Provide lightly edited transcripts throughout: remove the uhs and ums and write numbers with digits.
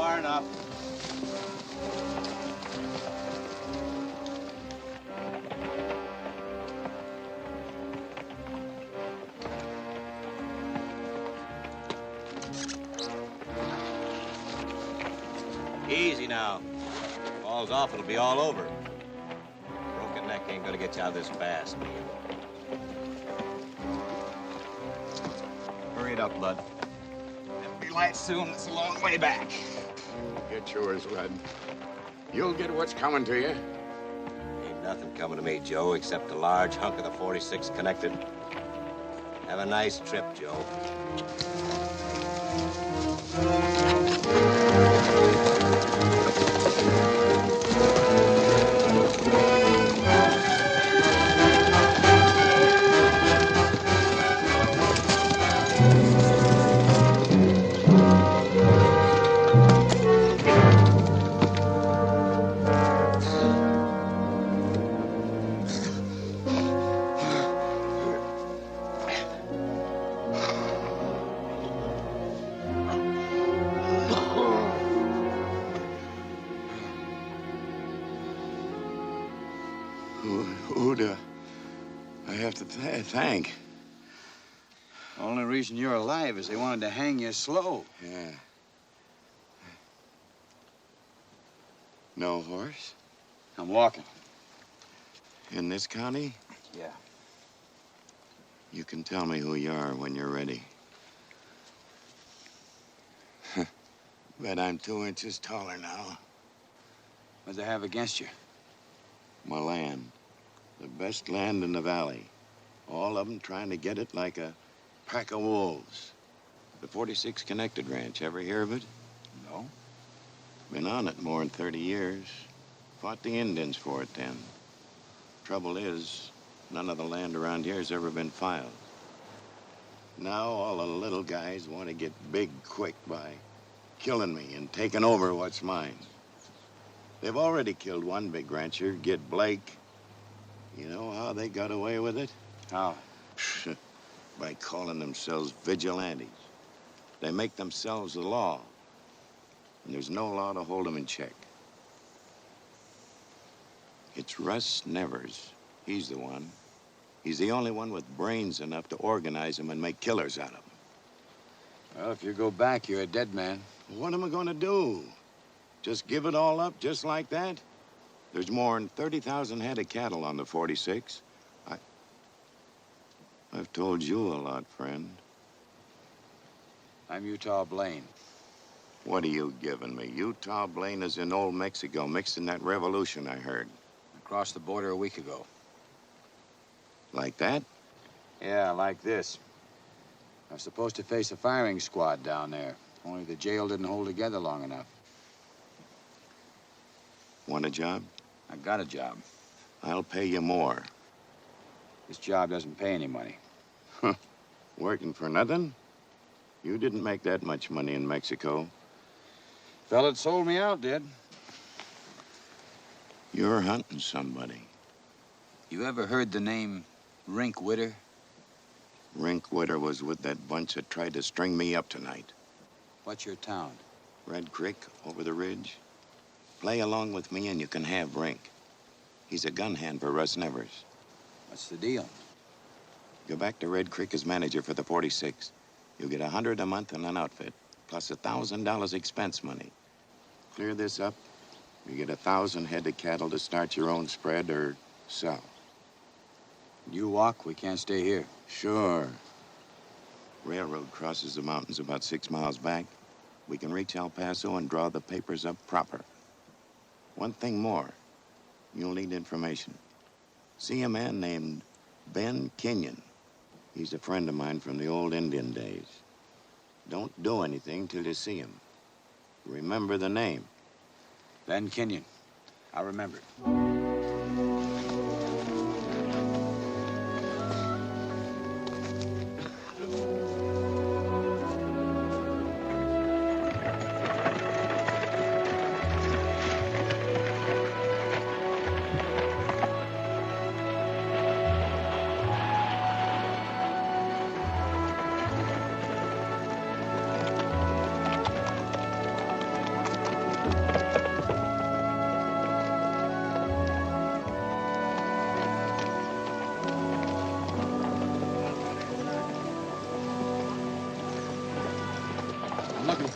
far enough. Easy now. Falls off, it'll be all over. Broken neck ain't gonna get you out this fast. Hurry it up, Bud. It'll be light soon. It's a long way back. Get yours, Lud. You'll get what's coming to you. Ain't nothing coming to me, Joe, except a large hunk of the 46 connected. Have a nice trip, Joe. Who do I have to thank? Only reason you're alive is they wanted to hang you slow. Yeah. No horse? I'm walking. In this county? Yeah. You can tell me who you are when you're ready. Bet I'm 2 inches taller now. What'd they have against you? My land. The best land in the valley. All of them trying to get it like a pack of wolves. The 46 Connected Ranch. Ever hear of it? No. Been on it more than 30 years. Fought the Indians for it then. Trouble is, none of the land around here has ever been filed. Now all the little guys want to get big quick by killing me and taking over what's mine. They've already killed one big rancher, Gid Blake. You know how they got away with it? How? By calling themselves vigilantes. They make themselves the law. And there's no law to hold them in check. It's Russ Nevers. He's the one. He's the only one with brains enough to organize them and make killers out of them. Well, if you go back, you're a dead man. What am I gonna do? Just give it all up just like that? There's more than 30,000 head of cattle on the 46. I've told you a lot, friend. I'm Utah Blaine. What are you giving me? Utah Blaine is in old Mexico, mixed in that revolution I heard. I crossed the border a week ago. Like that? Yeah, like this. I was supposed to face a firing squad down there. Only the jail didn't hold together long enough. Want a job? I got a job. I'll pay you more. This job doesn't pay any money. Working for nothing? You didn't make that much money in Mexico. Fella that sold me out did. You're hunting somebody. You ever heard the name Rink Witter? Rink Witter was with that bunch that tried to string me up tonight. What's your town? Red Creek, over the ridge. Play along with me and you can have Rink. He's a gun hand for Russ Nevers. What's the deal? Go back to Red Creek as manager for the 46. You'll get $100 a month and an outfit, plus $1,000 expense money. Clear this up, you get 1,000 head of cattle to start your own spread or sell. You walk, we can't stay here. Sure. Railroad crosses the mountains about 6 miles back. We can reach El Paso and draw the papers up proper. One thing more. You'll need information. See a man named Ben Kenyon. He's a friend of mine from the old Indian days. Don't do anything till you see him. Remember the name. Ben Kenyon. I remember it.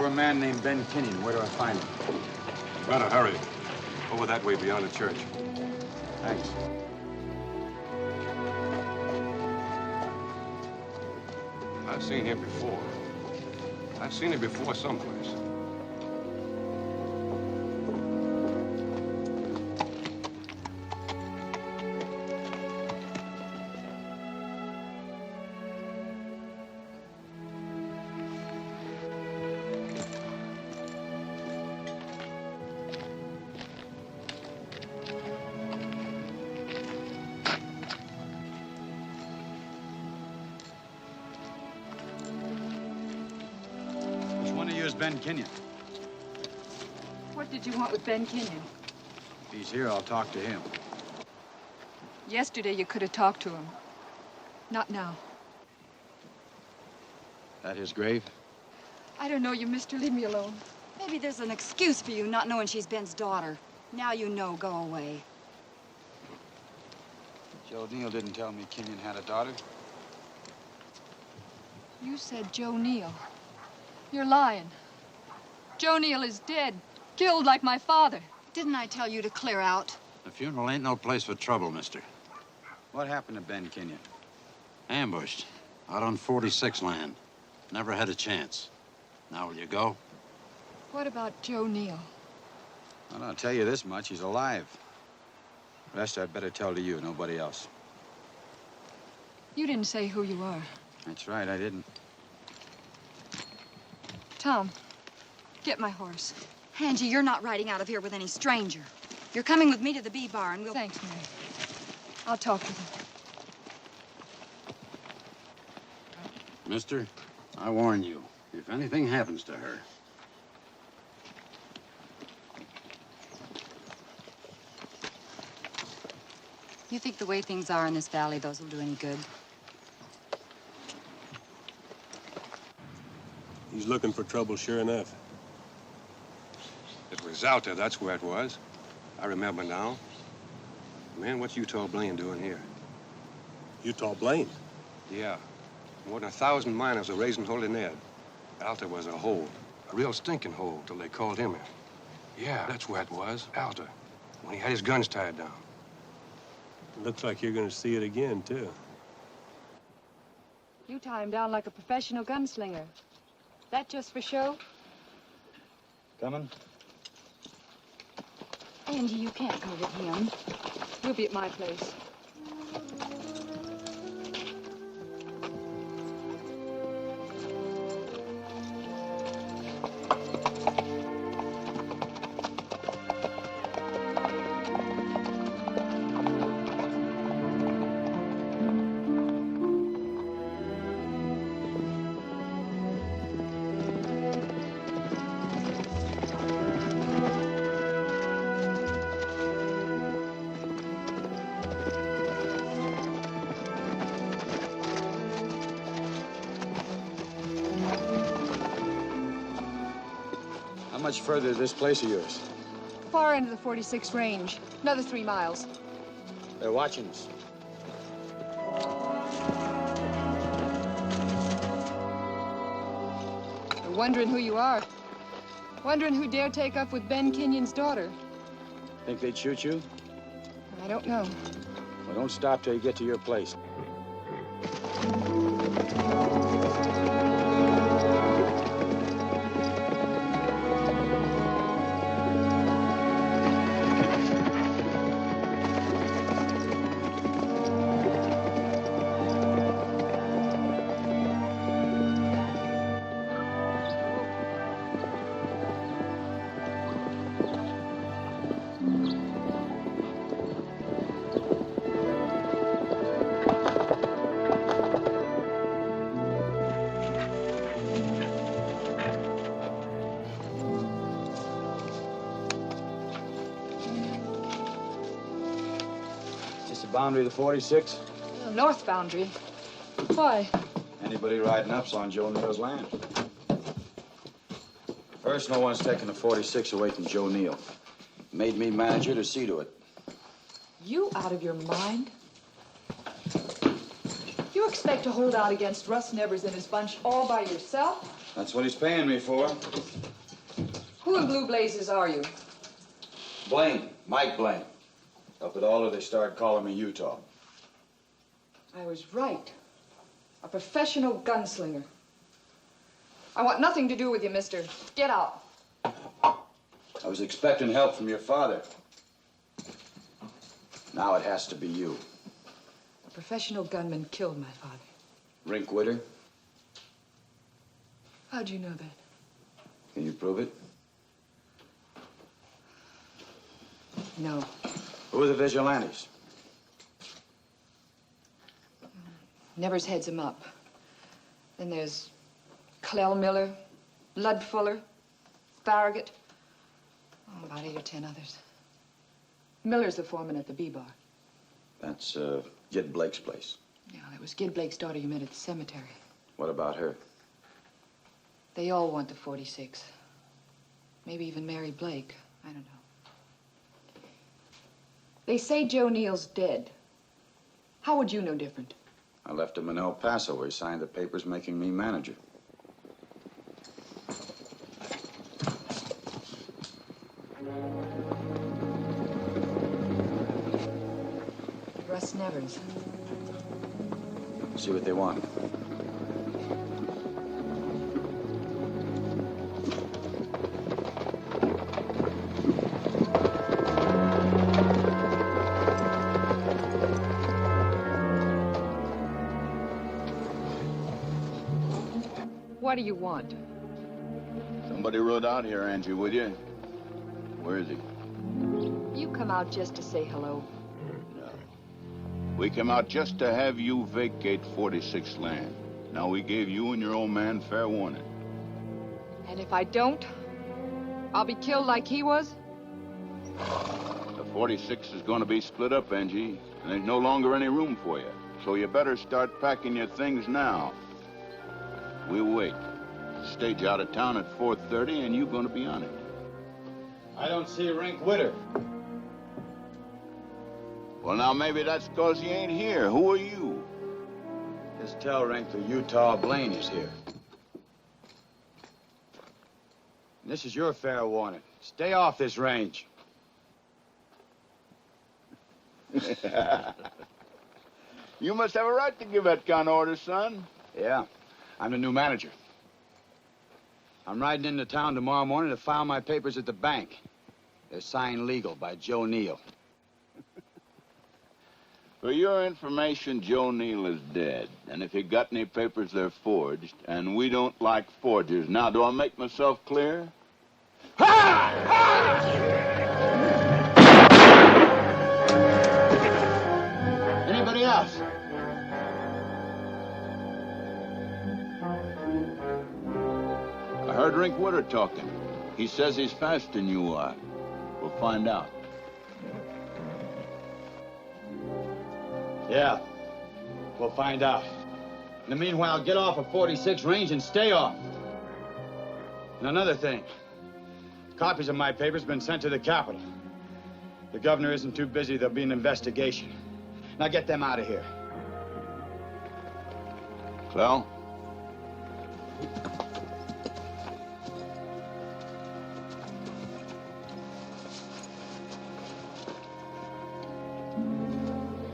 for a man named Ben Kenyon. Where do I find him? Better hurry. Over that way beyond the church. Thanks. I've seen him before. I've seen him before someplace. Ben Kenyon. What did you want with Ben Kenyon? If he's here, I'll talk to him. Yesterday you could have talked to him. Not now. That his grave? I don't know you, mister. Leave me alone. Maybe there's an excuse for you not knowing she's Ben's daughter. Now you know, go away. Joe Neal didn't tell me Kenyon had a daughter. You said Joe Neal. You're lying. Joe Neal is dead. Killed like my father. Didn't I tell you to clear out? The funeral ain't no place for trouble, mister. What happened to Ben Kenyon? Ambushed. Out on 46 land. Never had a chance. Now will you go? What about Joe Neal? Well, I'll tell you this much. He's alive. The rest I'd better tell to you, nobody else. You didn't say who you are. That's right, I didn't. Tom, get my horse. Angie, you're not riding out of here with any stranger. You're coming with me to the bee bar and we'll... Thanks, Mary. I'll talk to them. Mister, I warn you, if anything happens to her... You think the way things are in this valley, those will do any good? He's looking for trouble, sure enough. It was out there, that's where it was. I remember now. Man, what's you told Blaine doing here? You told Blaine? Yeah. More than 1,000 miners are raising Holy Ned. Alta was a hole. A real stinking hole till they called him in. Yeah, that's where it was, Alta. When he had his guns tied down. Looks like you're gonna see it again, too. You tie him down like a professional gunslinger. That just for show? Coming? Angie, you can't go with him. We'll be at my place. How much further is this place of yours? Far end of the 46 range. Another 3 miles. They're watching us. They're wondering who you are. Wondering who dare take up with Ben Kenyon's daughter. Think they'd shoot you? I don't know. Well, don't stop till you get to your place. Boundary of the 46? North boundary. Why? Anybody riding up's on Joe Neal's land. First, no one's taking the 46 away from Joe Neal. Made me manager to see to it. You out of your mind? You You expect to hold out against Russ Nevers and his bunch all by yourself? That's what he's paying me for. Who in blue blazes are you? Blaine, Mike Blaine. Up at Alder, they started calling me Utah. I was right. A professional gunslinger. I want nothing to do with you, mister. Get out. I was expecting help from your father. Now it has to be you. A professional gunman killed my father. Rink Witter? How'd you know that? Can you prove it? No. Who are the vigilantes? Nevers heads him up. Then there's Clell Miller, Lud Fuller, Farragut. Oh, about 8 or 10 others. Miller's the foreman at the B-Bar. That's, Gid Blake's place. Yeah, that was Gid Blake's daughter you met at the cemetery. What about her? They all want the 46. Maybe even Mary Blake. I don't know. They say Joe Neal's dead. How would you know different? I left him in El Paso where he signed the papers making me manager. Russ Nevers. See what they want. What do you want? Somebody rode out here, Angie, with you. Where is he? You come out just to say hello. No. We came out just to have you vacate 46 land. Now we gave you and your old man fair warning. And if I don't, I'll be killed like he was? The 46 is going to be split up, Angie, and there's no longer any room for you. So you better start packing your things now. We'll wait. Stage out of town at 4:30, and you're going to be on it. I don't see Rink Witter. Well, now, maybe that's because he ain't here. Who are you? Just tell Rink the Utah Blaine is here. And this is your fair warning. Stay off this range. You must have a right to give that kind of order, son. Yeah, I'm the new manager. I'm riding into town tomorrow morning to file my papers at the bank. They're signed legal by Joe Neal. For your information, Joe Neal is dead. And if you got any papers, they're forged. And we don't like forgers. Now, do I make myself clear? Ha! Ha! Anybody else? I heard Rink Witter talking. He says he's faster than you are. We'll find out. Yeah, we'll find out. In the meanwhile, get off of 46 range and stay off. And another thing, copies of my papers have been sent to the Capitol. The governor isn't too busy. There'll be an investigation. Now get them out of here. Clell?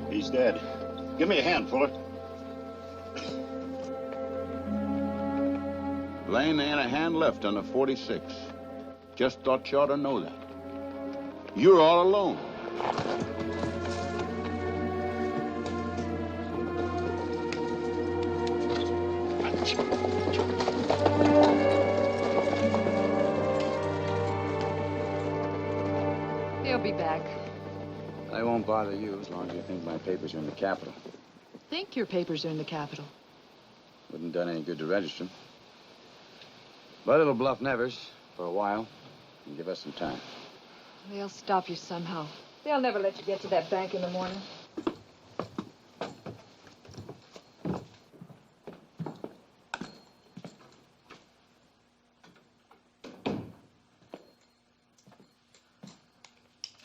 He's dead. Give me a hand, Fuller. Blaine, there ain't a hand left on the 46. Just thought you ought to know that. You're all alone. They'll be back. I won't bother you as long as you think my papers are in the Capitol. Think your papers are in the Capitol. Wouldn't done any good to register them. But it'll bluff Nevers for a while and give us some time. They'll stop you somehow. They'll never let you get to that bank in the morning.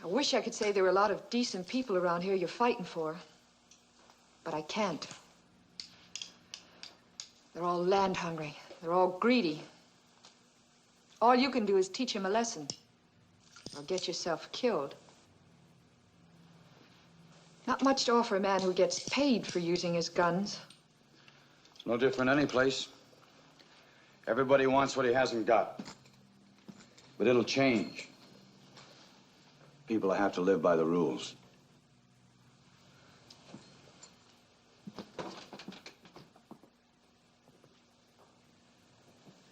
I wish I could say there were a lot of decent people around here you're fighting for. But I can't. They're all land hungry. They're all greedy. All you can do is teach him a lesson or get yourself killed. Not much to offer a man who gets paid for using his guns. It's no different any place. Everybody wants what he hasn't got. But it'll change. People have to live by the rules.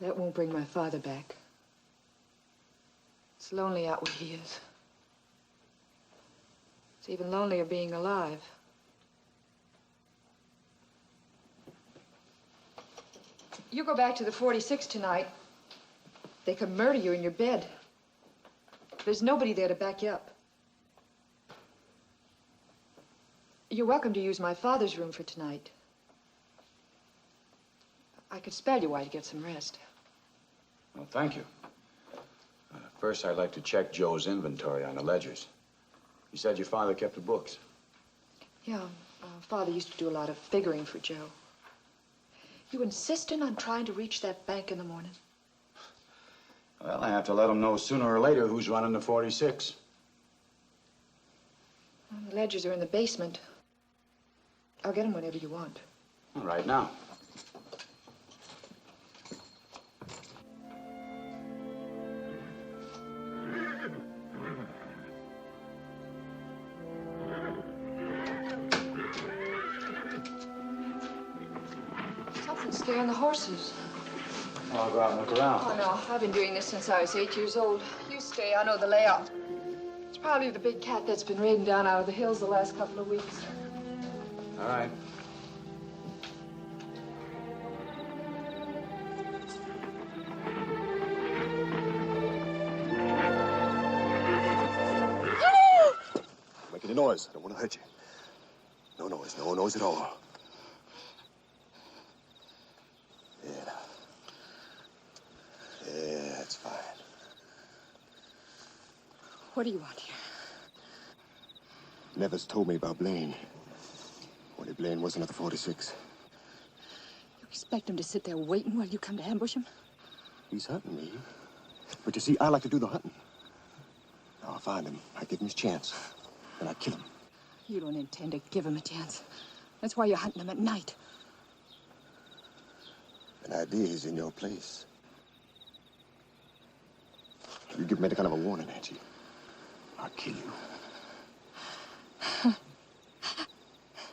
That won't bring my father back. It's lonely out where he is. It's even lonelier being alive. You go back to the 46 tonight, they could murder you in your bed. There's nobody there to back you up. You're welcome to use my father's room for tonight. I could spare you while you get some rest. Well, thank you. First, I'd like to check Joe's inventory on the ledgers. You said your father kept the books. Yeah, Father used to do a lot of figuring for Joe. You insisting on trying to reach that bank in the morning? Well, I have to let him know sooner or later who's running the 46. Well, the ledgers are in the basement. I'll get them whenever you want. All right, now. Something's scaring the horses. I'll go out and look around. Oh, no. I've been doing this since I was 8 years old. You stay. I know the layout. It's probably the big cat that's been raiding down out of the hills the last couple of weeks. All right. Make any noise. I don't want to hurt you. No noise. No noise at all. Yeah. Yeah, that's fine. What do you want here? Nevers told me about Blaine. Only Blaine wasn't at the 46. You expect him to sit there waiting while you come to ambush him? He's hunting me. But you see, I like to do the hunting. Now I find him. I give him his chance. Then I kill him. You don't intend to give him a chance. That's why you're hunting him at night. An idea is in your place. You give me that kind of a warning, Angie, I'll kill you.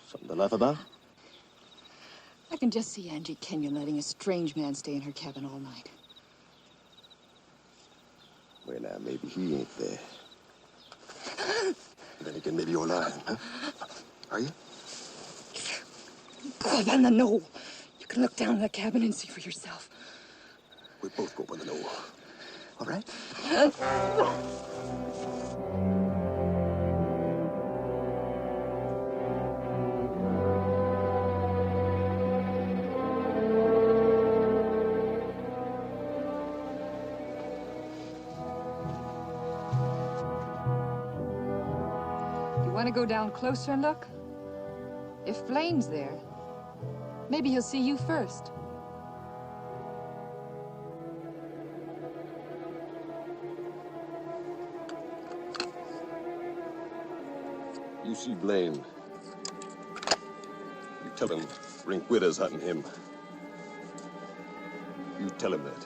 Something to laugh about? I can just see Angie Kenyon letting a strange man stay in her cabin all night. Well, now, maybe he ain't there. Then again, maybe you're lying, huh? Are you? Go up on the knoll. You can look down in the cabin and see for yourself. We both go up on the knoll. All right? Want to go down closer and look? If Blaine's there, maybe he'll see you first. You see Blaine. You tell him Rink Wither's hunting him. You tell him that.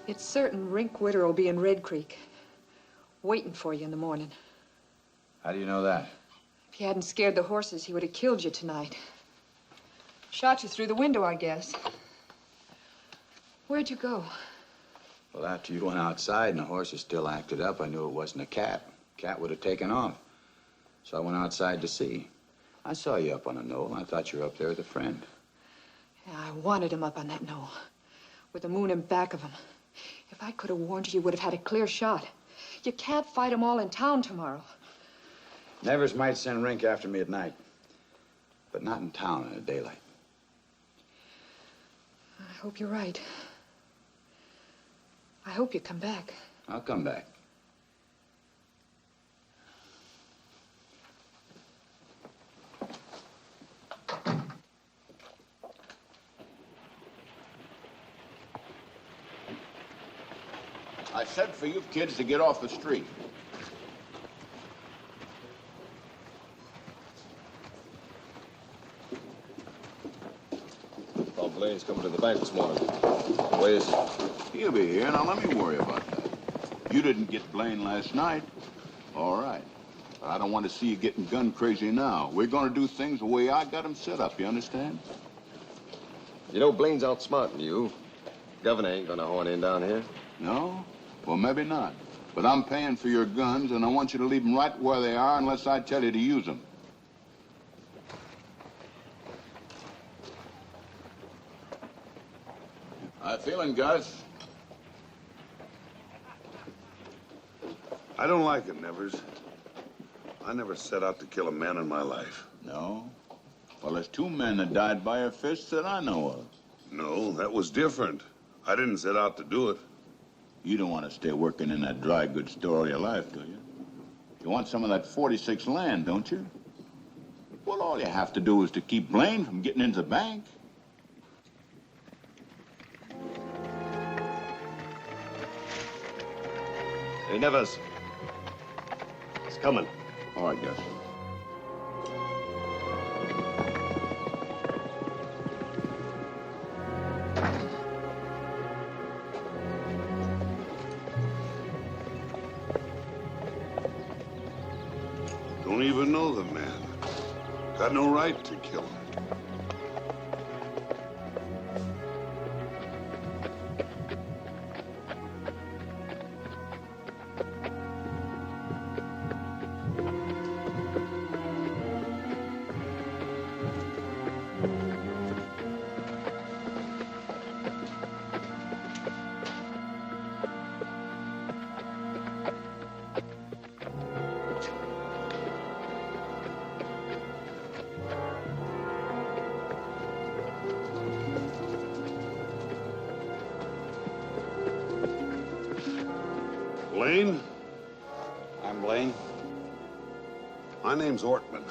It's certain Rink Witter will be in Red Creek, waiting for you in the morning. How do you know that? If you hadn't scared the horses, he would have killed you tonight. Shot you through the window, I guess. Where'd you go? Well, after you went outside and the horses still acted up, I knew it wasn't a cat. Cat would have taken off. So I went outside to see. I saw you up on a knoll. I thought you were up there with a friend. Yeah, I wanted him up on that knoll, with the moon in back of him. If I could have warned you, you would have had a clear shot. You can't fight them all in town tomorrow. Nevers might send Rink after me at night, but not in town in the daylight. I hope you're right. I hope you come back. I'll come back. I said for you kids to get off the street. Oh, Blaine's coming to the bank this morning. Where is he? He'll be here. Now, let me worry about that. You didn't get Blaine last night. All right. But I don't want to see you getting gun crazy now. We're going to do things the way I got them set up, you understand? You know, Blaine's outsmarting you. Governor ain't gonna horn in down here. No? Well, maybe not. But I'm paying for your guns, and I want you to leave them right where they are unless I tell you to use them. How you feeling, Gus? I don't like it, Nevers. I never set out to kill a man in my life. No? Well, there's 2 men that died by your fists that I know of. No, that was different. I didn't set out to do it. You don't want to stay working in that dry goods store all your life, do you? You want some of that 46 land, don't you? Well, all you have to do is to keep Blaine from getting into the bank. Hey, Nevers. It's coming. All right, Gus. Don't even know the man. Got no right to kill him. Blaine? I'm Blaine. My name's Ortman.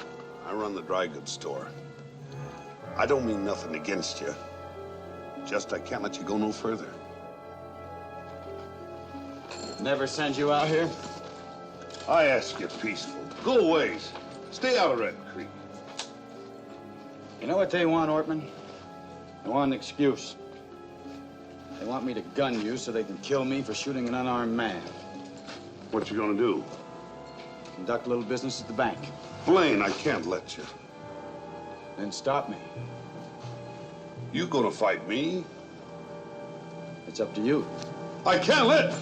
I run the dry goods store. I don't mean nothing against you. Just I can't let you go no further. Never send you out here? I ask you peaceful. Go ways. Stay out of Red Creek. You know what they want, Ortman? They want an excuse. They want me to gun you so they can kill me for shooting an unarmed man. What you gonna do? Conduct a little business at the bank. Blaine, I can't let you. Then stop me. You gonna fight me? It's up to you. I can't let...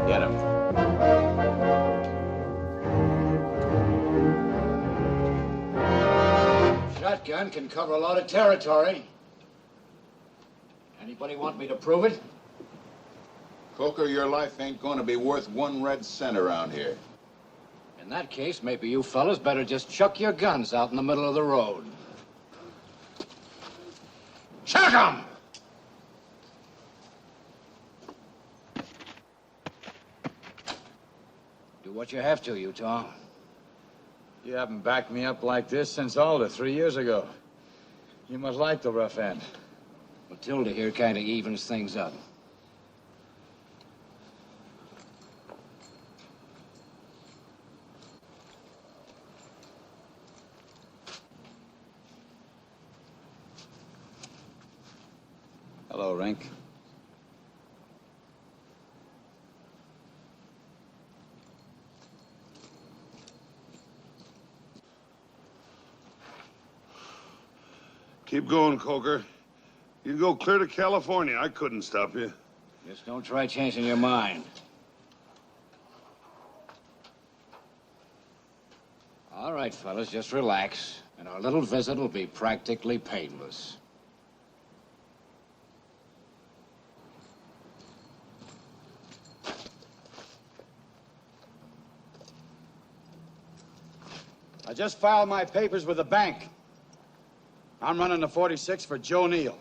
Get him. Shotgun can cover a lot of territory. Anybody want me to prove it? Coker, your life ain't going to be worth 1 red cent around here. In that case, maybe you fellas better just chuck your guns out in the middle of the road. Check 'em! Do what you have to, Utah. You haven't backed me up like this since Alder 3 years ago. You must like the rough end. Matilda here kind of evens things up. Hello, Rink. Keep going, Coker. You'd go clear to California. I couldn't stop you. Just don't try changing your mind. All right, fellas, just relax, and our little visit will be practically painless. I just filed my papers with the bank. I'm running the 46 for Joe Neal.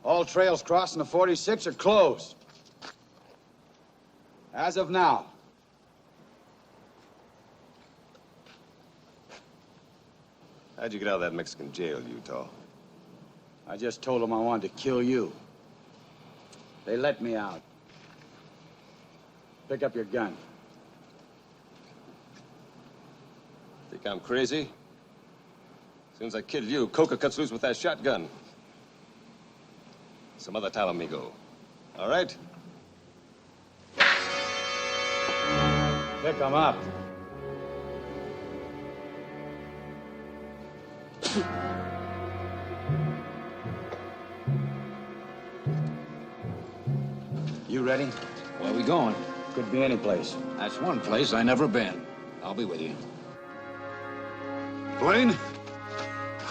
All trails crossing the 46 are closed. As of now. How'd you get out of that Mexican jail, Utah? I just told them I wanted to kill you. They let me out. Pick up your gun. Think I'm crazy? As soon as I kill you, Coker cuts loose with that shotgun. Some other time, amigo. All right? Pick him up. You ready? Where are we going? Could be any place. That's one place I never been. I'll be with you. Blaine,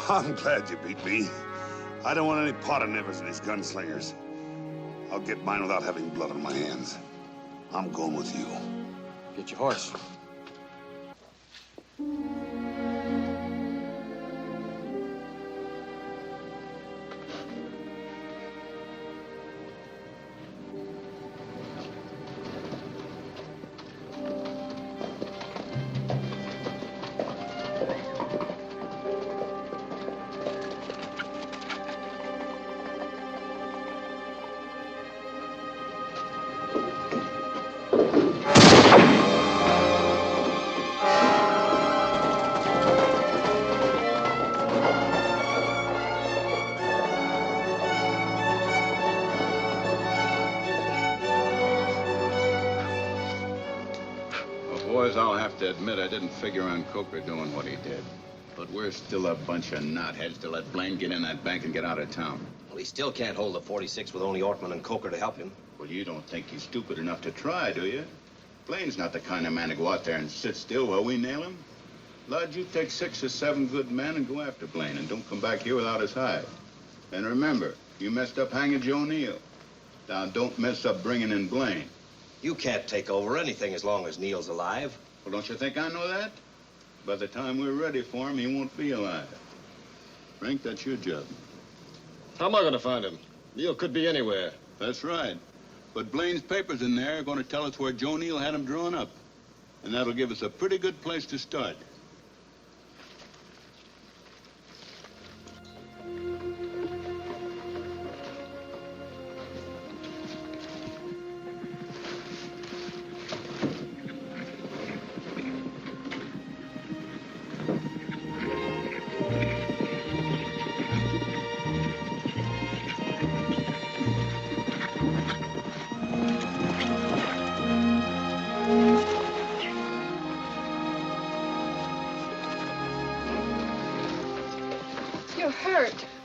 I'm glad you beat me. I don't want any part of Nevers and his gunslingers. I'll get mine without having blood on my hands. I'm going with you. Get your horse. I'll have to admit I didn't figure on Coker doing what he did. But we're still a bunch of knotheads to let Blaine get in that bank and get out of town. Well, he still can't hold the 46 with only Ortman and Coker to help him. Well, you don't think he's stupid enough to try, do you? Blaine's not the kind of man to go out there and sit still while we nail him. Lud, you take 6 or 7 good men and go after Blaine, and don't come back here without his hide. And remember, you messed up hanging Joe Neal. Now, don't mess up bringing in Blaine. You can't take over anything as long as Neal's alive. Well, don't you think I know that? By the time we're ready for him, he won't be alive. Frank, that's your job. How am I going to find him? Neal could be anywhere. That's right. But Blaine's papers in there are going to tell us where Joe Neal had him drawn up. And that'll give us a pretty good place to start.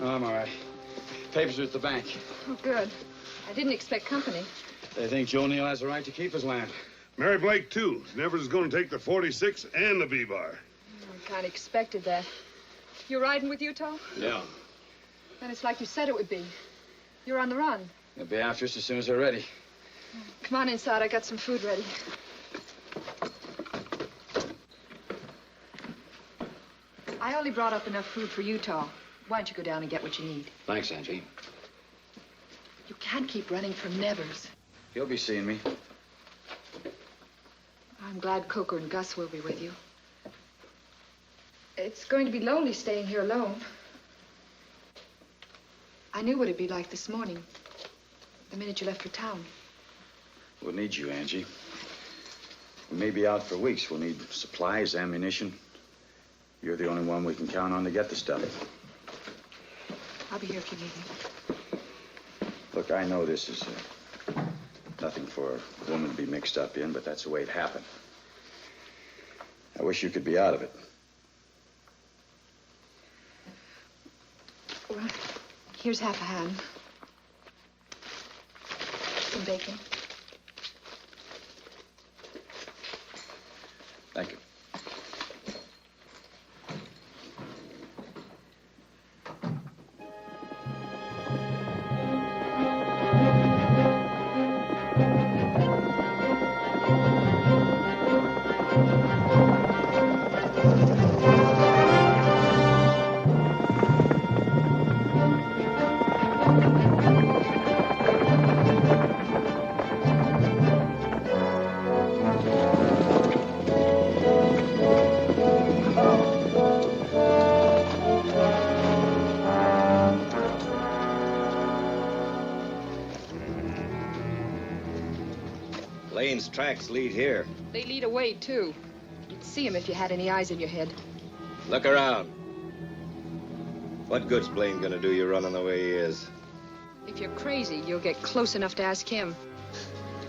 I'm all right. Papers are at the bank. Oh, good. I didn't expect company. They think Joe Neal has the right to keep his land. Mary Blake, too. Nevers is going to take the 46 and the B-bar. I kind of expected that. You're riding with Utah? Yeah. Then it's like you said it would be. You're on the run. They'll be after us as soon as they're ready. Come on inside. I got some food ready. I only brought up enough food for Utah. Why don't you go down and get what you need? Thanks, Angie. You can't keep running from Nevers. He'll be seeing me. I'm glad Coker and Gus will be with you. It's going to be lonely staying here alone. I knew what it'd be like this morning, the minute you left for town. We'll need you, Angie. We may be out for weeks. We'll need supplies, ammunition. You're the only one we can count on to get the stuff. I'll be here if you need me. Look, I know this is nothing for a woman to be mixed up in, but that's the way it happened. I wish you could be out of it. Well, here's half a ham. Some bacon. Thank you. Blaine's tracks lead here. They lead away, too. You'd see him if you had any eyes in your head. Look around. What good's Blaine gonna do you running the way he is? If you're crazy, you'll get close enough to ask him.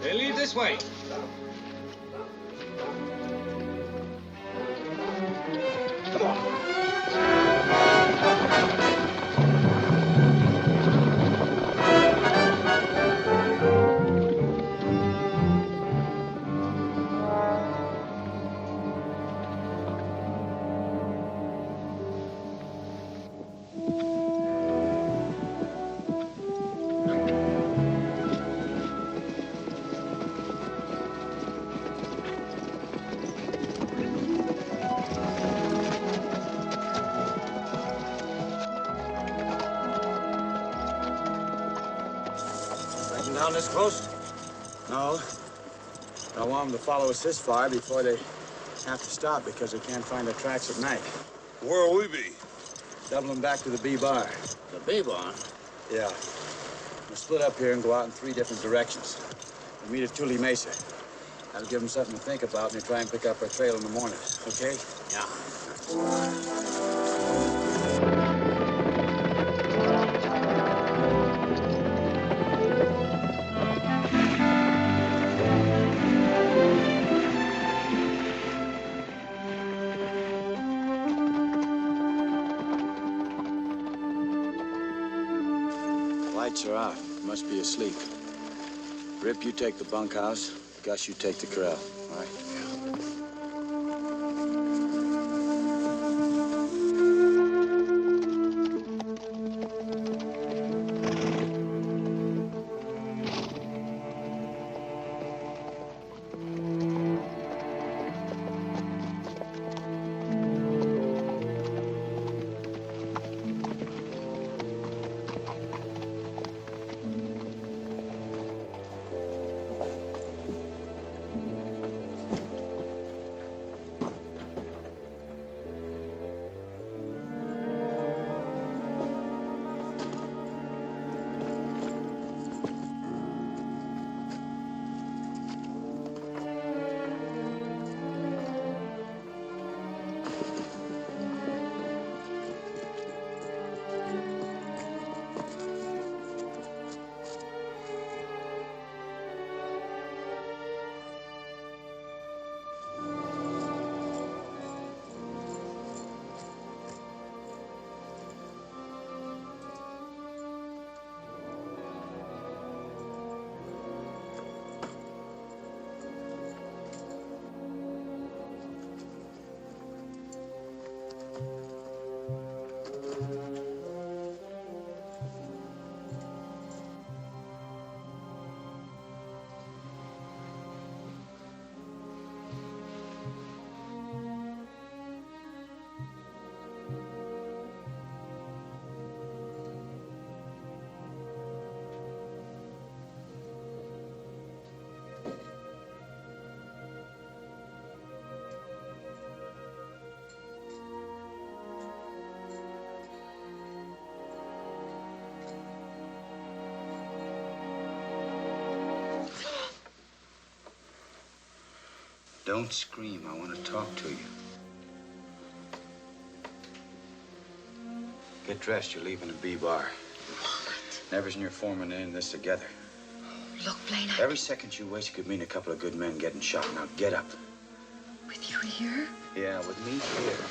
They lead this way. Come on. Down this close? No. I don't want them to follow us this far before they have to stop because they can't find their tracks at night. Where'll we be? Doubling back to the B-bar. The B-bar? Yeah. We'll split up here and go out in 3 different directions. We'll meet at Tule Mesa. That'll give them something to think about when they try and pick up our trail in the morning, okay? Yeah. Lights are off. Must be asleep. Rip, you take the bunkhouse. Gus, you take the corral. All right? Don't scream. I want to talk to you. Get dressed. You're leaving the B-bar. What? Nevers and your foreman are in this together. Look, Blaine, Every second you waste could mean a couple of good men getting shot. Now get up. With you here? Yeah, with me here.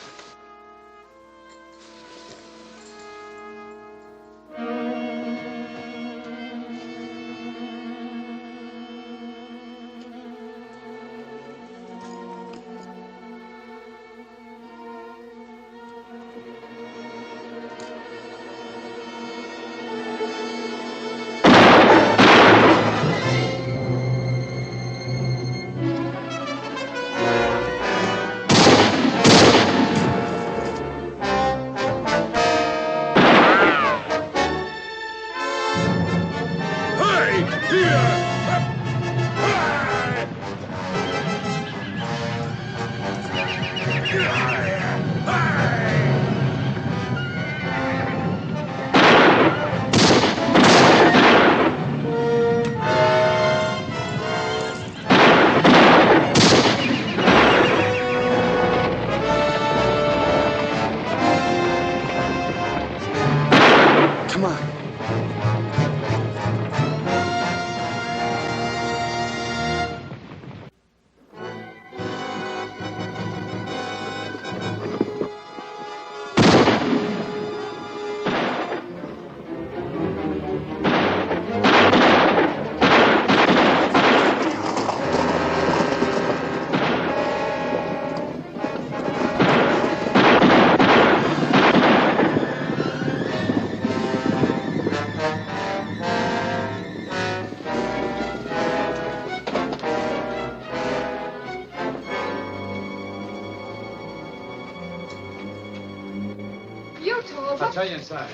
I'll tell you inside.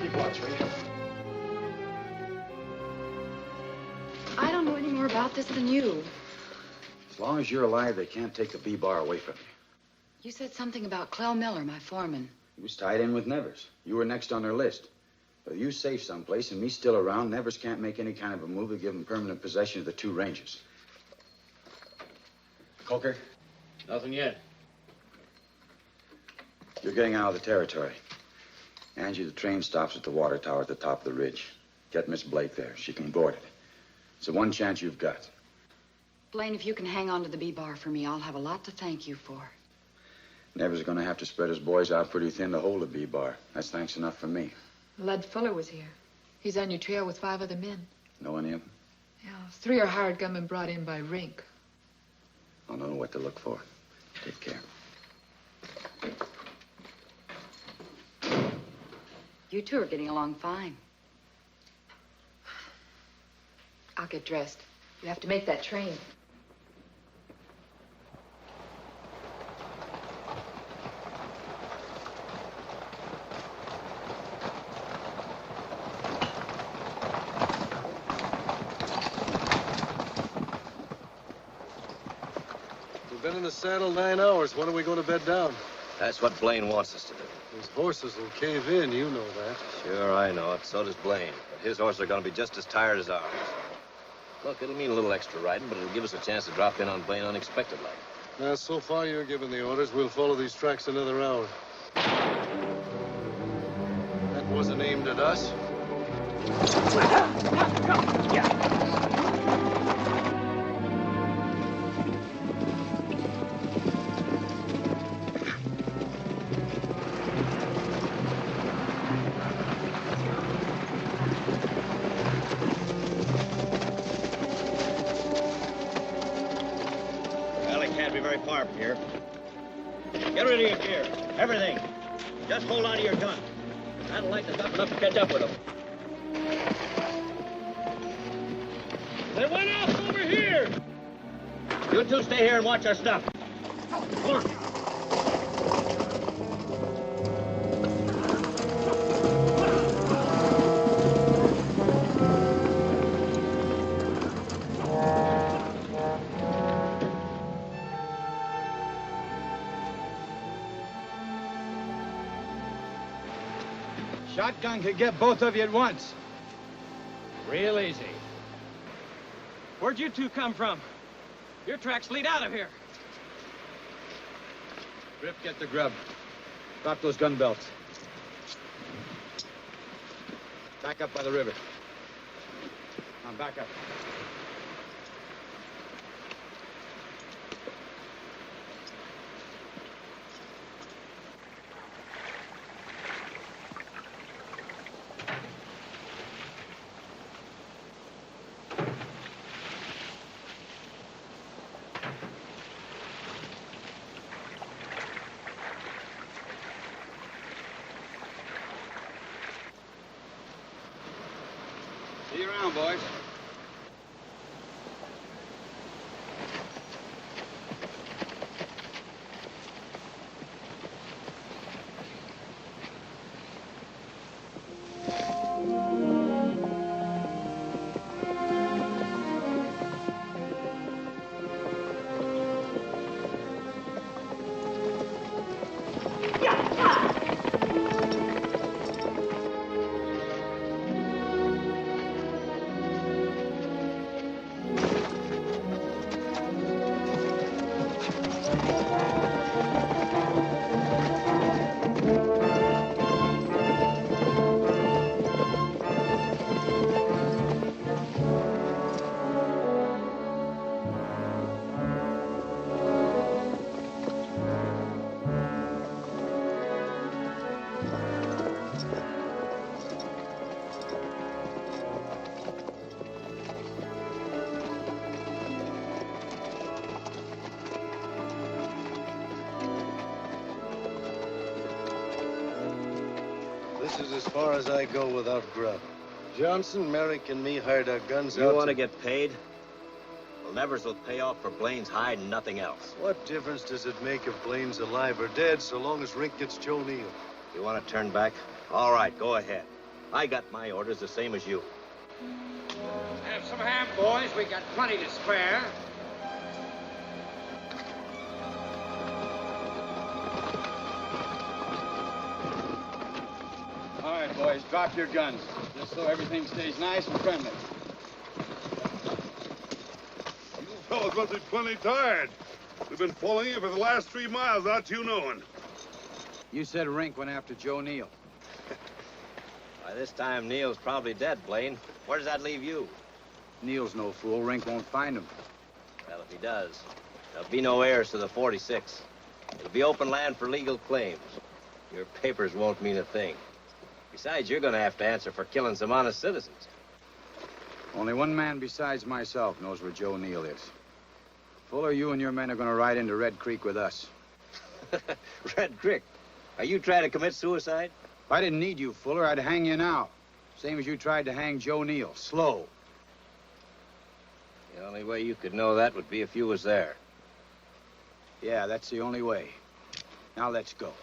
Keep watch, will you? I don't know any more about this than you. As long as you're alive, they can't take the B-bar away from you. You said something about Clell Miller, my foreman. He was tied in with Nevers. You were next on their list. But if you safe someplace and me still around, Nevers can't make any kind of a move to give him permanent possession of the two ranges. Coker? Nothing yet. You're getting out of the territory. Angie, the train stops at the water tower at the top of the ridge. Get Miss Blake there. She can board it. It's the one chance you've got. Blaine, if you can hang on to the B-bar for me, I'll have a lot to thank you for. Nevers is going to have to spread his boys out pretty thin to hold the B-bar. That's thanks enough for me. Lud Fuller was here. He's on your trail with 5 other men. Know any of them? Yeah, 3 are hired gunmen brought in by Rink. I'll know what to look for. Take care. You two are getting along fine. I'll get dressed. You have to make that train. We've been in the saddle 9 hours. When are we going to bed down? That's what Blaine wants us to do. Those horses will cave in, you know that. Sure, I know it. So does Blaine. But his horses are going to be just as tired as ours. Look, it'll mean a little extra riding, but it'll give us a chance to drop in on Blaine unexpectedly. Now, so far you're giving the orders. We'll follow these tracks another hour. That wasn't aimed at us. Far from here. Get rid of your gear. Everything. Just hold on to your gun. That'll lighten us up enough to catch up with them. They went off over here! You two stay here and watch our stuff. Come on. Shotgun could get both of you at once. Real easy. Where'd you two come from? Your tracks lead out of here. Rip, get the grub. Drop those gun belts. Back up by the river. Now, back up. See you around, boys. This is as far as I go without grub. Johnson, Merrick, and me hired our guns out. You want to get paid? Well, Nevers will pay off for Blaine's hide and nothing else. What difference does it make if Blaine's alive or dead, so long as Rink gets Joe Neal? You want to turn back? All right, go ahead. I got my orders the same as you. Have some ham, boys. We got plenty to spare. All right, boys, drop your guns, just so everything stays nice and friendly. You fellas must be plenty tired. We've been following you for the last 3 miles without you knowing. You said Rink went after Joe Neal. By this time, Neal's probably dead, Blaine. Where does that leave you? Neal's no fool. Rink won't find him. Well, if he does, there'll be no heirs to the 46. It'll be open land for legal claims. Your papers won't mean a thing. Besides, you're going to have to answer for killing some honest citizens. Only one man besides myself knows where Joe Neal is. Fuller, you and your men are going to ride into Red Creek with us. Red Creek? Are you trying to commit suicide? If I didn't need you, Fuller, I'd hang you now. Same as you tried to hang Joe Neal. Slow. The only way you could know that would be if you was there. Yeah, that's the only way. Now let's go.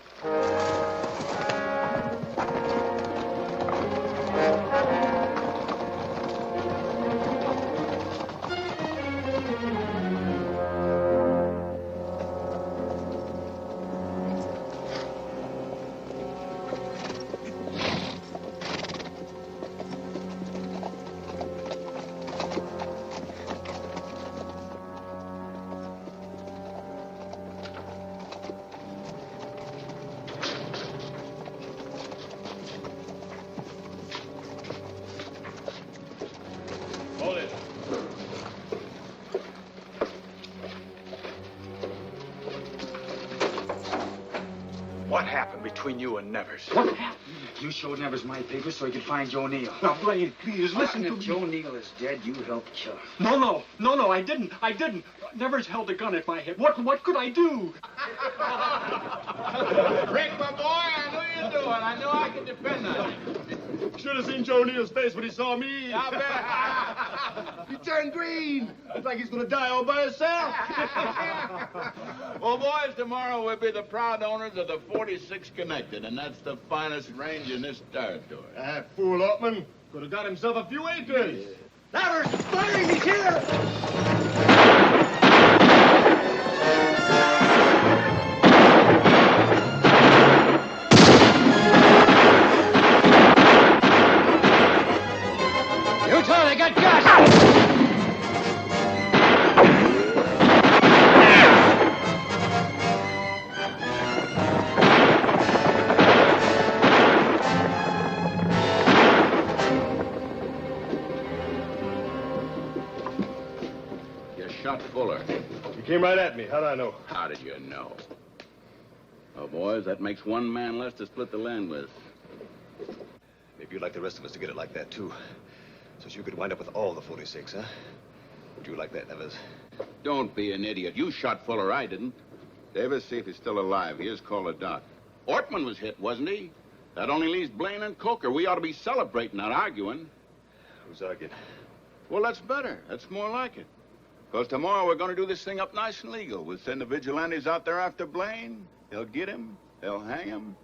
Hold it. What happened between you and Nevers? What happened? You showed Nevers my papers so he could find Joe Neal. Now, Blaine, please, listen to If me. Joe Neal is dead, you helped kill him. No, I didn't. Nevers held a gun at my head. What could I do? Rick, my boy, I knew you'd do it. I knew I could depend on you. Should have seen Joe Neal's face when he saw me. I bet. He turned green. Looks like he's going to die all by himself. Well, boys, tomorrow we'll be the proud owners of the 46 Connected, and that's the finest range in this territory. That fool Upman could have got himself a few acres. Nevers, Blaine, he's here! You totally got got! shot Fuller. You came right at me. How'd I know? How did you know? Oh, boys, that makes one man less to split the land with. Maybe you'd like the rest of us to get it like that, too. So you could wind up with all the 46, huh? Would you like that, Nevers? Don't be an idiot. You shot Fuller, I didn't. Davis, see if he's still alive. He is called a doc. Ortman was hit, wasn't he? That only leaves Blaine and Coker. We ought to be celebrating, not arguing. Who's arguing? Well, that's better. That's more like it. Because tomorrow we're going to do this thing up nice and legal. We'll send the vigilantes out there after Blaine. They'll get him. They'll hang him.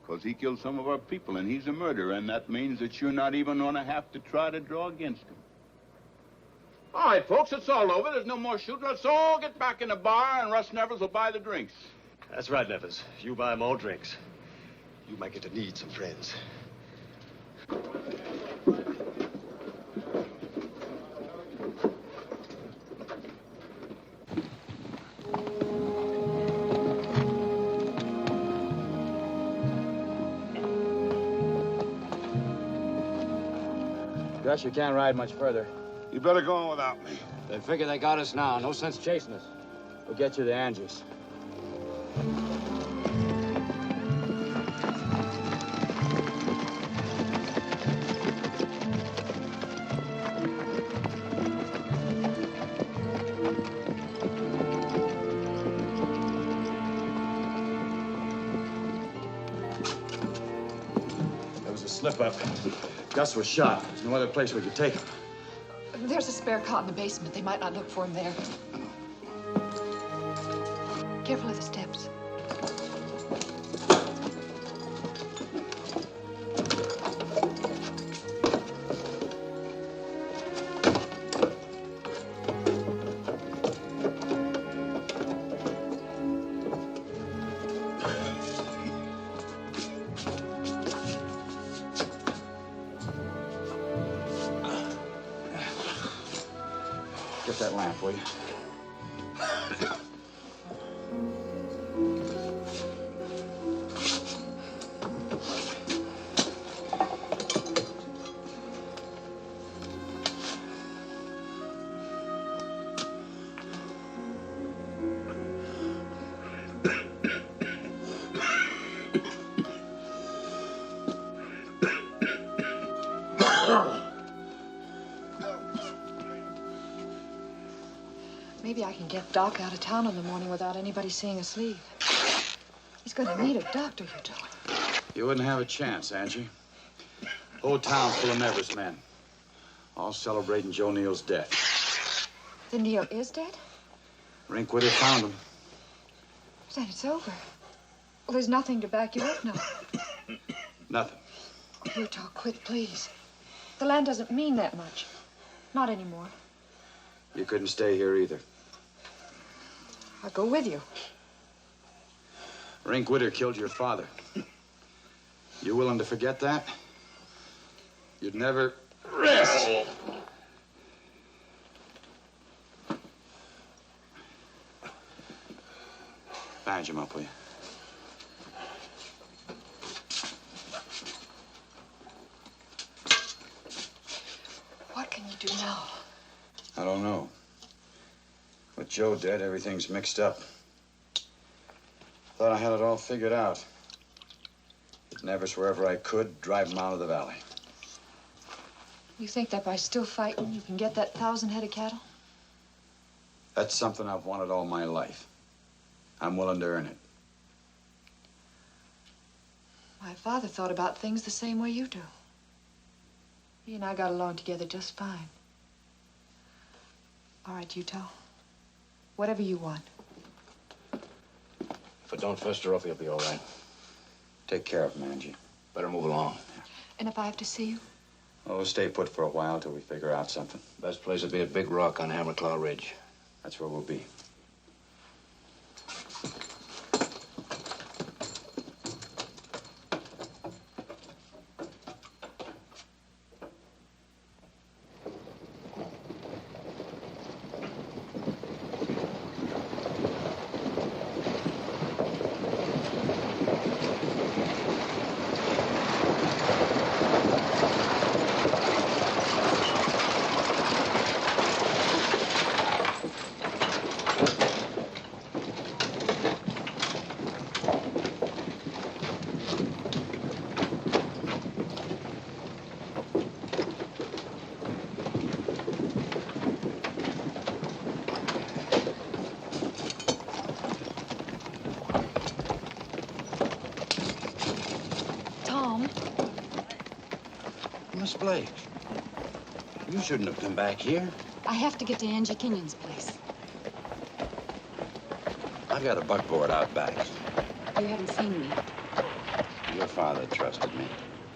Because he killed some of our people, and he's a murderer. And that means that you're not even going to have to try to draw against him. All right, folks, it's all over. There's no more shooting. Let's all get back in the bar, and Russ Nevers will buy the drinks. That's right, Nevers. You buy more drinks. You might get to need some friends. Gus, you can't ride much further. You better go on without me. They figure they got us now. No sense chasing us. We'll get you the Angels. There was a slip-up. Gus was shot. There's no other place we could take him. There's a spare cot in the basement. They might not look for him there. Careful of the steps. Get that lamp, will you? Maybe I can get Doc out of town in the morning without anybody seeing us leave. He's gonna need a doctor, you told him. You wouldn't have a chance, Angie. Whole town full of Nevers men. All celebrating Joe Neal's death. Then Neal is dead? Rink would have found him. Then it's over. Well, there's nothing to back you up now. Nothing. Utah, quit, please. The land doesn't mean that much. Not anymore. You couldn't stay here either. I'll go with you. Rink Witter killed your father. You willing to forget that? You'd never rest. Bandage him up, will you? What can you do now? I don't know. With Joe dead, everything's mixed up. Thought I had it all figured out. Nevers wherever I could, drive him out of the valley. You think that by still fighting, you can get that 1,000 head of cattle? That's something I've wanted all my life. I'm willing to earn it. My father thought about things the same way you do. He and I got along together just fine. All right, Utah. Whatever you want. If it don't fester up, you'll be all right. Take care of him, Angie. Better move along. And if I have to see you? Oh, we'll stay put for a while till we figure out something. Best place would be at Big Rock on Hammerclaw Ridge. That's where we'll be. Miss Blake. You shouldn't have come back here. I have to get to Angie Kenyon's place. I've got a buckboard out back. You haven't seen me. Your father trusted me.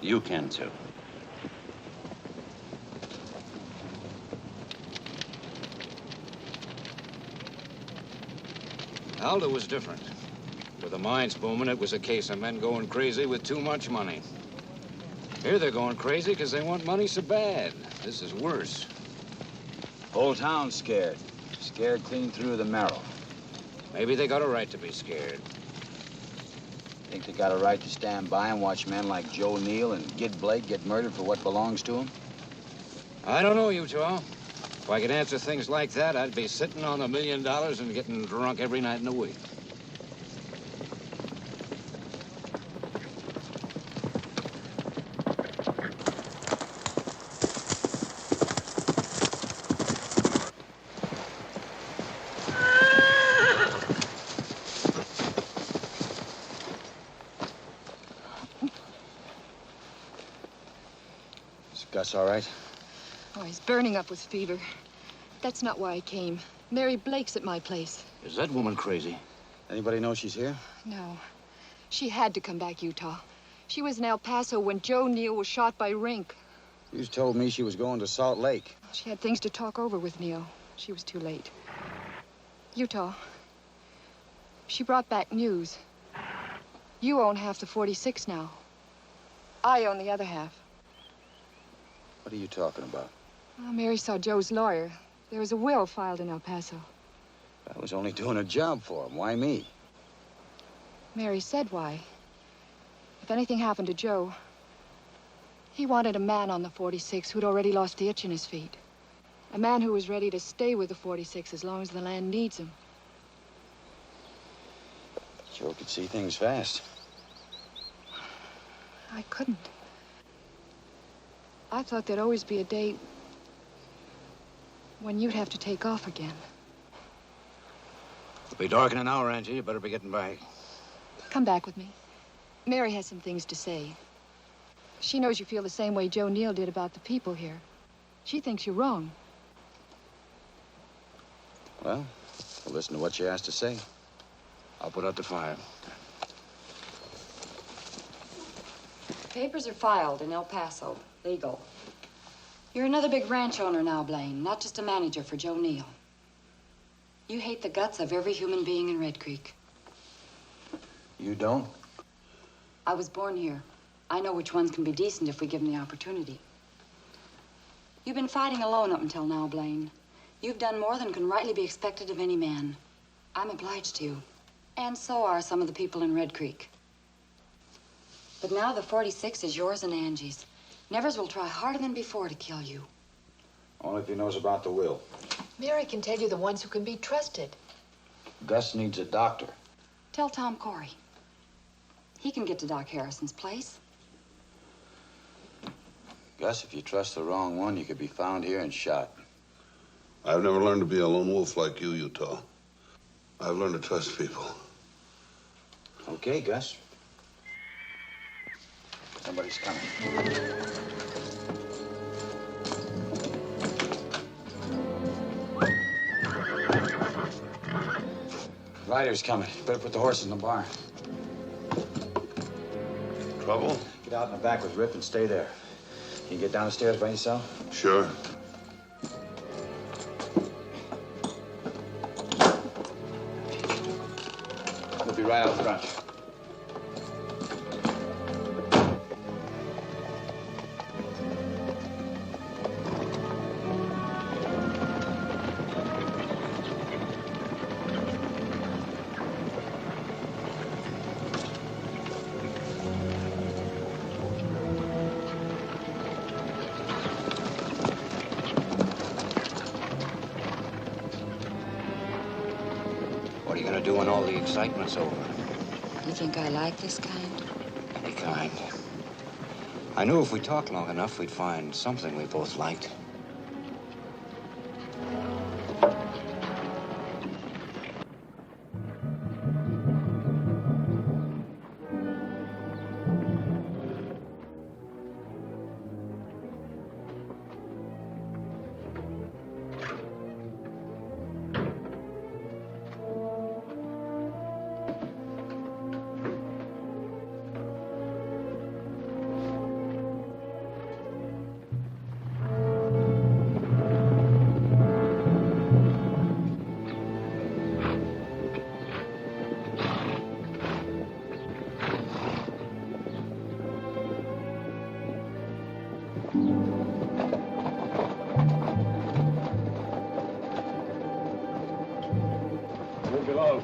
You can, too. Alda was different. With the mines booming, it was a case of men going crazy with too much money. Here they're going crazy because they want money so bad. This is worse. Whole town's scared. Scared clean through the marrow. Maybe they got a right to be scared. Think they got a right to stand by and watch men like Joe Neal and Gid Blake get murdered for what belongs to them? I don't know, Utah. If I could answer things like that, I'd be sitting on $1 million and getting drunk every night in the week. Is Gus all right? Oh, he's burning up with fever. That's not why I came. Mary Blake's at my place. Is that woman crazy? Anybody know she's here? No. She had to come back, Utah. She was in El Paso when Joe Neal was shot by Rink. You told me she was going to Salt Lake. She had things to talk over with Neal. She was too late. Utah. She brought back news. You own half the 46 now. I own the other half. What are you talking about? Oh, Mary saw Joe's lawyer. There was a will filed in El Paso. I was only doing a job for him. Why me? Mary said why. If anything happened to Joe, he wanted a man on the 46 who'd already lost the itch in his feet. A man who was ready to stay with the 46 as long as the land needs him. Joe could see things fast. I couldn't. I thought there'd always be a day when you'd have to take off again. It'll be dark in an hour, Angie. You better be getting back. Come back with me. Mary has some things to say. She knows you feel the same way Joe Neal did about the people here. She thinks you're wrong. Well, we'll listen to what she has to say. I'll put out the fire. Papers are filed in El Paso. Legal. You're another big ranch owner now, Blaine, not just a manager for Joe Neal. You hate the guts of every human being in Red Creek. You don't? I was born here. I know which ones can be decent if we give them the opportunity. You've been fighting alone up until now, Blaine. You've done more than can rightly be expected of any man. I'm obliged to you. And so are some of the people in Red Creek. But now the 46 is yours and Angie's. Nevers will try harder than before to kill you. Only if he knows about the will. Mary can tell you the ones who can be trusted. Gus needs a doctor. Tell Tom Corey. He can get to Doc Harrison's place. Gus, if you trust the wrong one, you could be found here and shot. I've never learned to be a lone wolf like you, Utah. I've learned to trust people. Okay, Gus. Somebody's coming. Rider's coming. Better put the horse in the barn. Trouble? Get out in the back with Rip and stay there. Can you get down the stairs by yourself? Sure. We'll be right out front. What are you gonna do when all the excitement's over? You think I like this kind? Any kind. I knew if we talked long enough, we'd find something we both liked. Won't be long.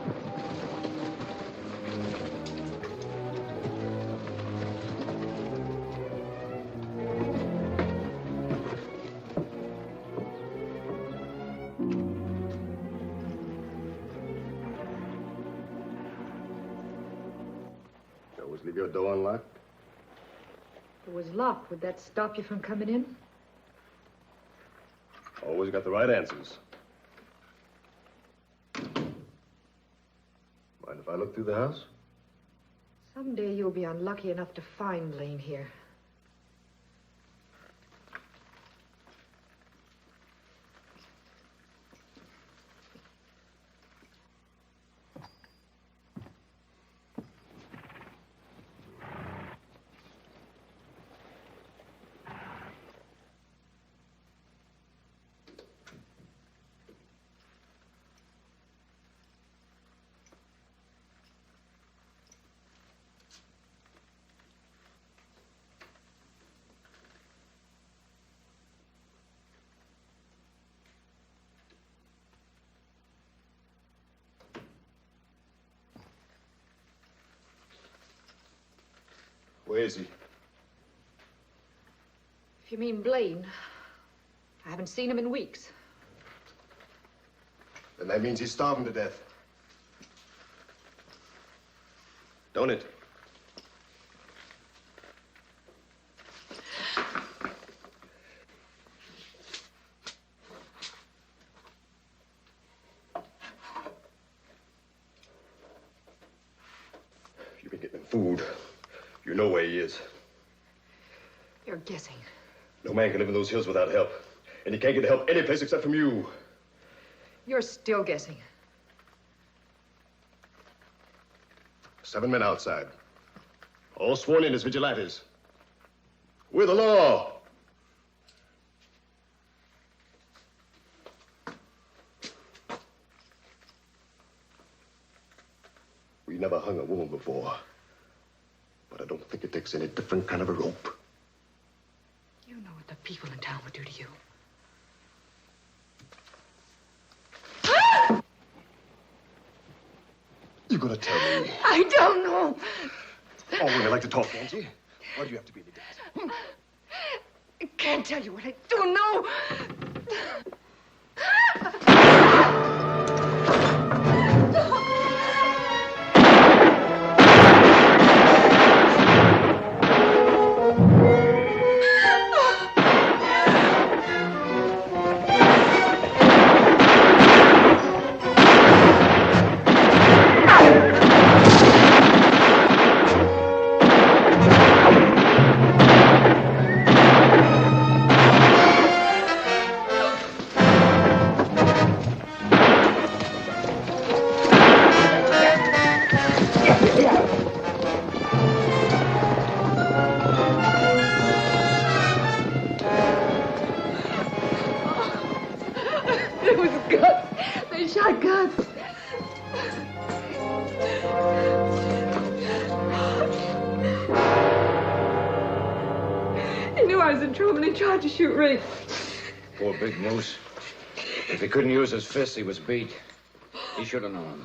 You always leave your door unlocked? If it was locked, would that stop you from coming in? Always got the right answers. Mind if I look through the house? Someday you'll be unlucky enough to find Blaine here. Where is he? If you mean Blaine, I haven't seen him in weeks. Then that means he's starving to death. Don't it? You've been getting him food. You know where he is. You're guessing. No man can live in those hills without help. And he can't get help any place except from you. You're still guessing. 7 men outside. All sworn in as vigilantes. We're the law. We never hung a woman before. But I don't think it takes any different kind of a rope. You know what the people in town would do to you. You gonna tell me? I don't know. Oh, women like to talk, Angie. Why do you have to be the dad? I can't tell you what I don't know. It was guts. They shot guts. He knew I was in trouble and he tried to shoot Ray. Poor Big Moose. If he couldn't use his fists, he was beat. He should have known.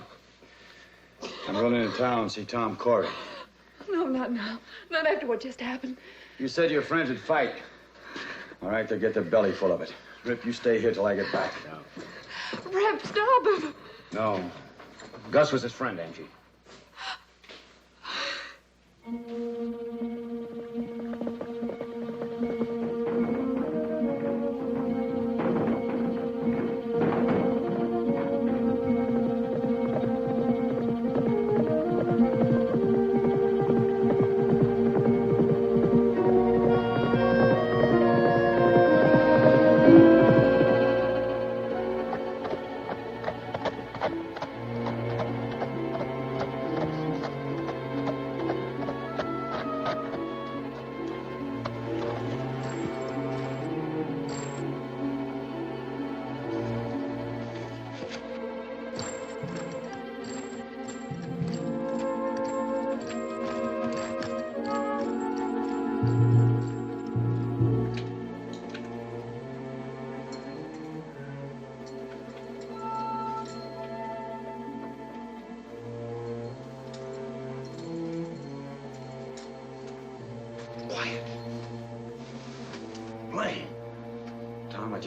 I'm running in town, see Tom Corey. No, not now. Not after what just happened. You said your friends would fight. All right, they'll get their belly full of it. Rip, you stay here till I get back. Rip, stop him. No. Gus was his friend, Angie.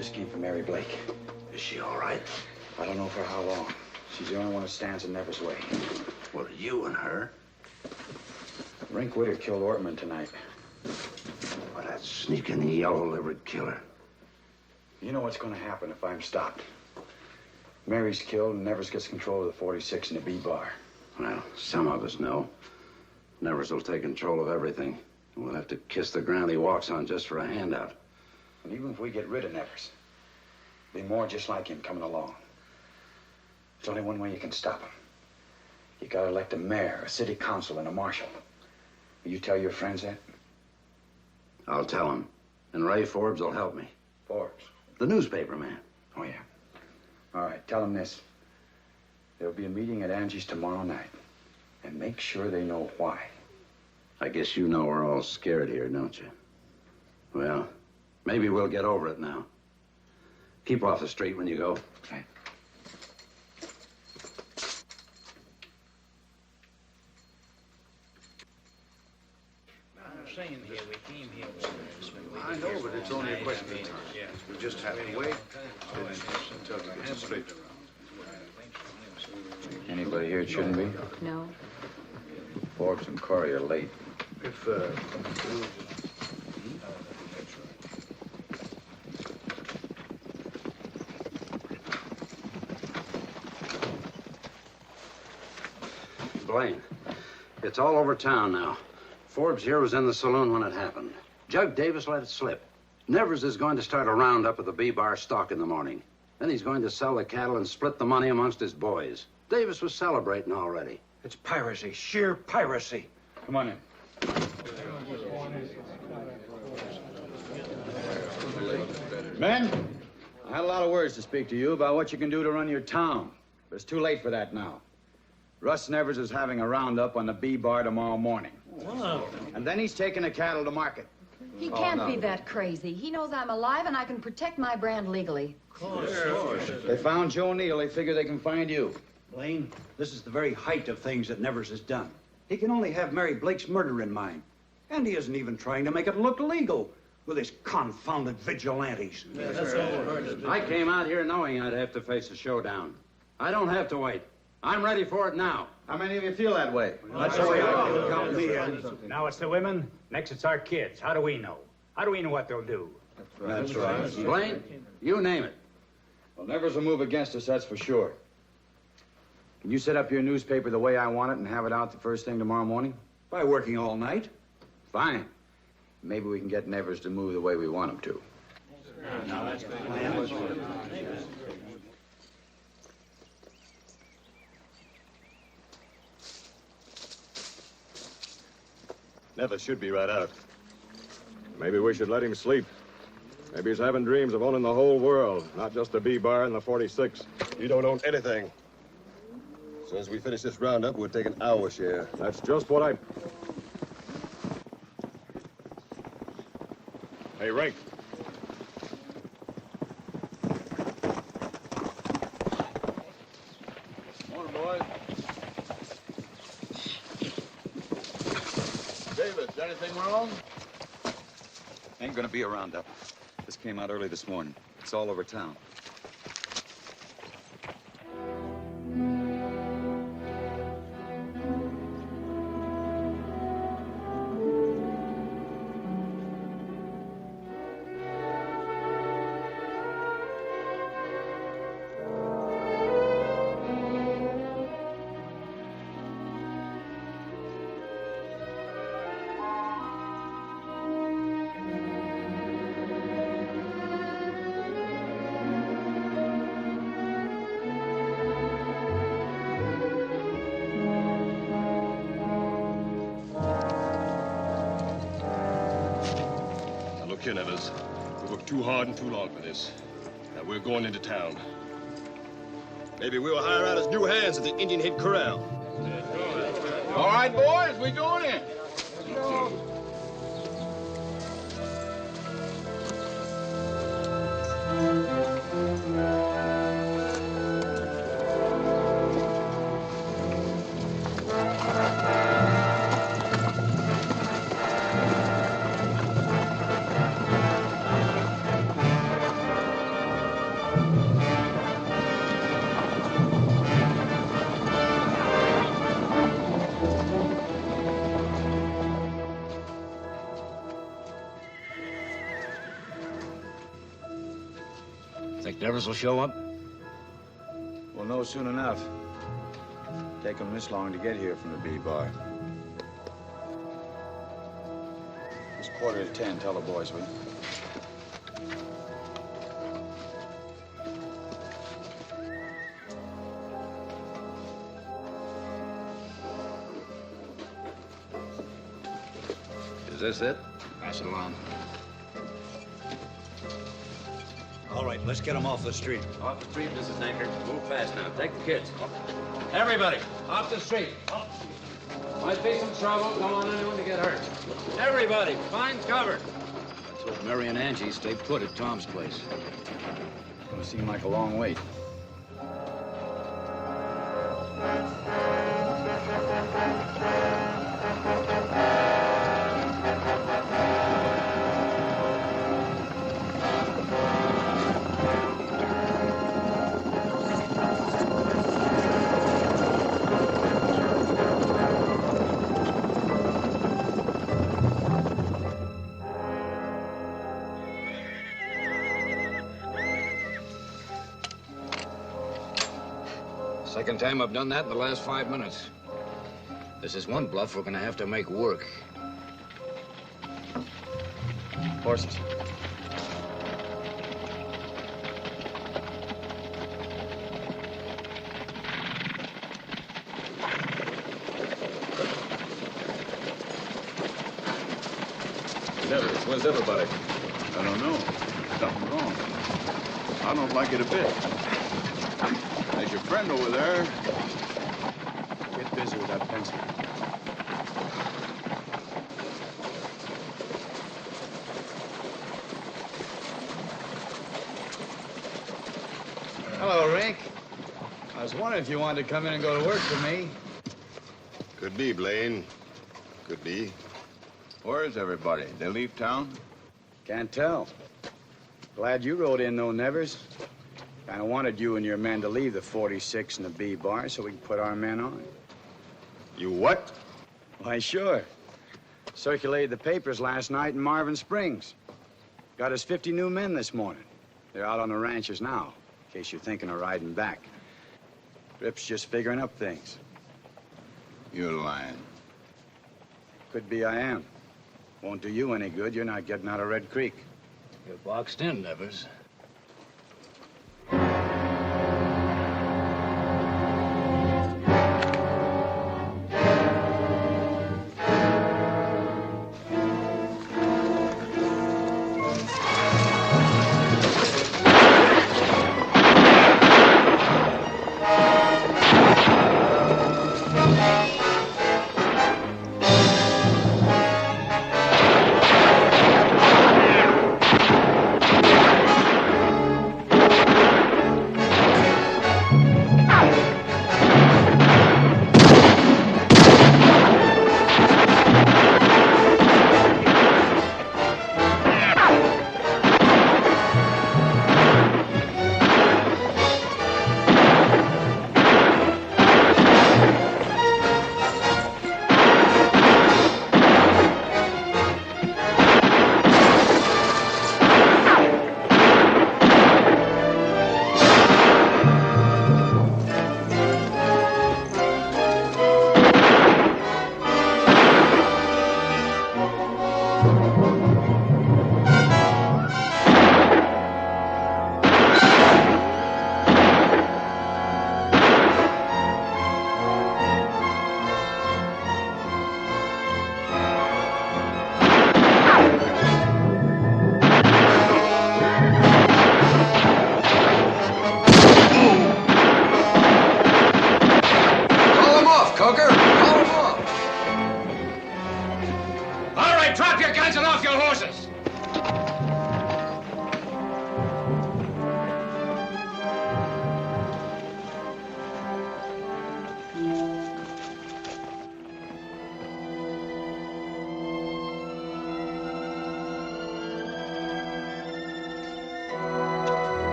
just came from Mary Blake. Is she all right? I don't know for how long. She's the only one who stands in Nevers' way. Well, you and her? Rink Witter killed Ortman tonight. Well, that sneaking yellow-livered killer. You know what's going to happen if I'm stopped. Mary's killed and Nevers gets control of the 46 and the B-bar. Well, some of us know. Nevers will take control of everything. And we'll have to kiss the ground he walks on just for a handout. And even if we get rid of Nevers, there'll be more just like him coming along. There's only one way you can stop him. You gotta elect a mayor, a city council, and a marshal. Will you tell your friends that? I'll tell him. And Ray Forbes will help me. Forbes? The newspaper man. Oh, yeah. All right, tell them this. There'll be a meeting at Angie's tomorrow night. And make sure they know why. I guess you know we're all scared here, don't you? Well, maybe we'll get over it now. Keep off the street when you go. Okay. I know, but it's only a question of time. We just have to wait until we get straight around. Anybody here it shouldn't be? No. Forbes and Corey are late. If, Blaine, it's all over town now. Forbes here was in the saloon when it happened. Jug Davis let it slip. Nevers is going to start a roundup of the B-bar stock in the morning. Then he's going to sell the cattle and split the money amongst his boys. Davis was celebrating already. It's piracy, sheer piracy. Come on in. Men, I had a lot of words to speak to you about what you can do to run your town. But it's too late for that now. Russ Nevers is having a roundup on the B-bar tomorrow morning. Wow. And then he's taking the cattle to market. He can't be that crazy. He knows I'm alive and I can protect my brand legally. They found Joe Neal. They figure they can find you. Blaine, this is the very height of things that Nevers has done. He can only have Mary Blake's murder in mind. And he isn't even trying to make it look legal with his confounded vigilantes. I came out here knowing I'd have to face a showdown. I don't have to wait. I'm ready for it now. How many of you feel that way? That's the way I feel. Count me in. Now it's the women. Next it's our kids. How do we know? How do we know what they'll do? That's right. Blaine, you name it. Well, Nevers will move against us, that's for sure. Can you set up your newspaper the way I want it and have it out the first thing tomorrow morning? By working all night. Fine. Maybe we can get Nevers to move the way we want him to. Now that's good. Nevers should be right out. Maybe we should let him sleep. Maybe he's having dreams of owning the whole world, not just the B-bar and the 46. You don't own anything. As soon as we finish this roundup, we're taking our share. That's just what I... Hey, Rink. Morning, boys. Davis, anything wrong? Ain't gonna be a roundup. This came out early this morning. It's all over town. Look here, Nevers. We worked too hard and too long for this. Now we're going into town. Maybe we'll hire out as new hands at the Indian Head Corral. All right, boys, we going in. Nevers will show up? We'll know soon enough. Take them this long to get here from the B-bar. It's 9:45. Tell the boys, will you? Is this it? Pass it along. All right, let's get them off the street. Off the street, Mrs. Anchor. Move fast now. Take the kids. Everybody, off the street. Might be some trouble. Don't want anyone to get hurt. Everybody, find cover. Let's hope Mary and Angie stay put at Tom's place. It's gonna seem like a long wait. Second time I've done that in the last 5 minutes. This is one bluff we're gonna have to make work. Horses. Nevers, where's everybody? I don't know. Something wrong. I don't like it a bit. There's your friend over there. Get busy with that pencil. Hello, Rick. I was wondering if you wanted to come in and go to work for me. Could be, Blaine. Could be. Where is everybody? They leave town? Can't tell. Glad you rode in, though, Nevers. Kind of wanted you and your men to leave the 46 and the B-bar so we can put our men on. You what? Why, sure. Circulated the papers last night in Marvin Springs. Got us 50 new men this morning. They're out on the ranches now, in case you're thinking of riding back. Rip's just figuring up things. You're lying. Could be I am. Won't do you any good. You're not getting out of Red Creek. You're boxed in, Nevers.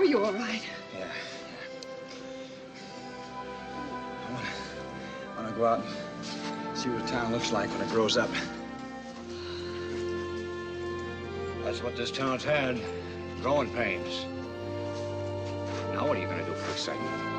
Are you all right? Yeah. I want to go out and see what the town looks like when it grows up. That's what this town's had. Growing pains. Now what are you gonna do for excitement?